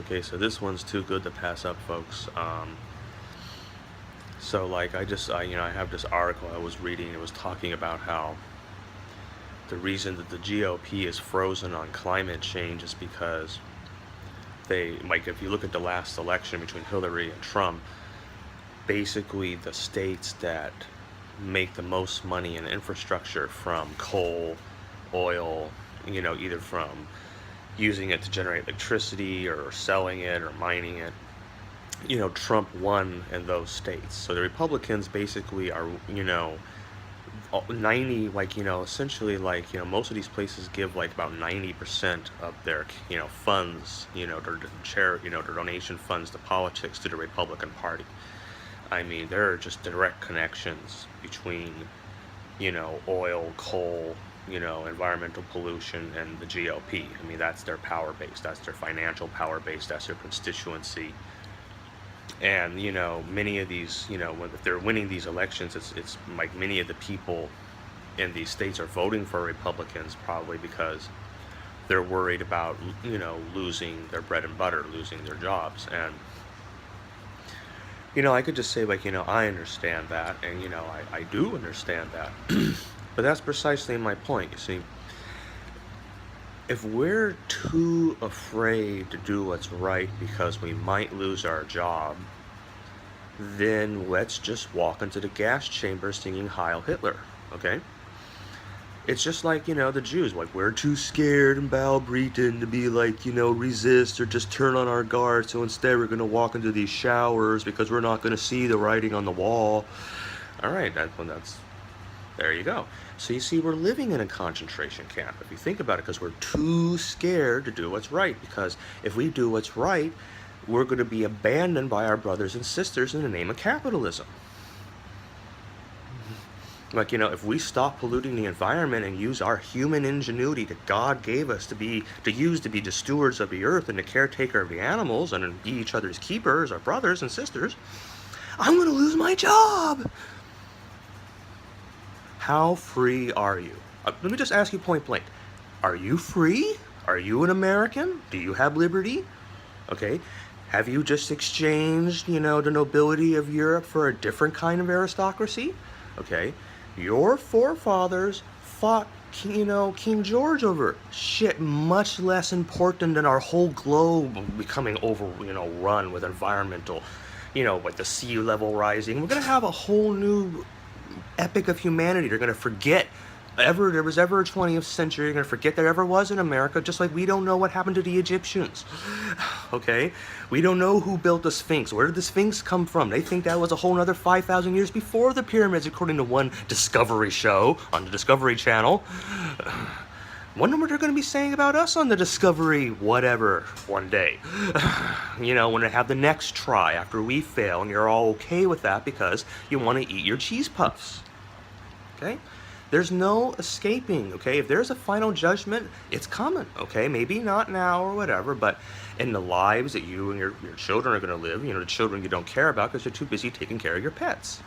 Okay, so this one's too good to pass up, folks. So like I have this article I was reading. It was talking about how the reason that the GOP is frozen on climate change is because if you look at the last election between Hillary and Trump, basically the states that make the most money in infrastructure from coal, oil, either from using it to generate electricity or selling it or mining it, Trump won in those states. So the Republicans basically are, 90, essentially, most of these places give like about 90% of their, funds, their donation funds to politics to the Republican Party. I mean, there are just direct connections between, oil, coal, environmental pollution and the GOP. I mean, that's their power base, that's their financial power base, that's their constituency. And, many of these, if they're winning these elections, it's like many of the people in these states are voting for Republicans probably because they're worried about, losing their bread and butter, losing their jobs. And, I could just say, I understand that, and, I do understand that. But that's precisely my point, you see. If we're too afraid to do what's right because we might lose our job, then let's just walk into the gas chamber singing Heil Hitler, okay? It's just like, the Jews, we're too scared and browbeaten to be resist or just turn on our guard, so instead we're going to walk into these showers because we're not going to see the writing on the wall. All right, there you go. So you see, we're living in a concentration camp, if you think about it, because we're too scared to do what's right. Because if we do what's right, we're going to be abandoned by our brothers and sisters in the name of capitalism. If we stop polluting the environment and use our human ingenuity that God gave us to use to be the stewards of the earth and the caretaker of the animals and be each other's keepers, our brothers and sisters, I'm going to lose my job. How free are you? Let me just ask you point blank. Are you free? Are you an American? Do you have liberty? Okay. Have you just exchanged, the nobility of Europe for a different kind of aristocracy? Okay. Your forefathers fought, King George over shit much less important than our whole globe becoming run with environmental, the sea level rising. We're going to have a whole new epic of humanity. They're going to forget there was ever a 20th century. They're going to forget there ever was in America, just like we don't know what happened to the Egyptians. Okay? We don't know who built the Sphinx. Where did the Sphinx come from? They think that was a whole nother 5,000 years before the pyramids, according to one Discovery show on the Discovery Channel. Wonder what they're going to be saying about us on the Discovery whatever one day. When they have the next try after we fail, and you're all okay with that because you want to eat your cheese puffs. Okay? There's no escaping, okay? If there's a final judgment, it's coming, okay? Maybe not now or whatever, but in the lives that you and your children are going to live, the children you don't care about because you're too busy taking care of your pets.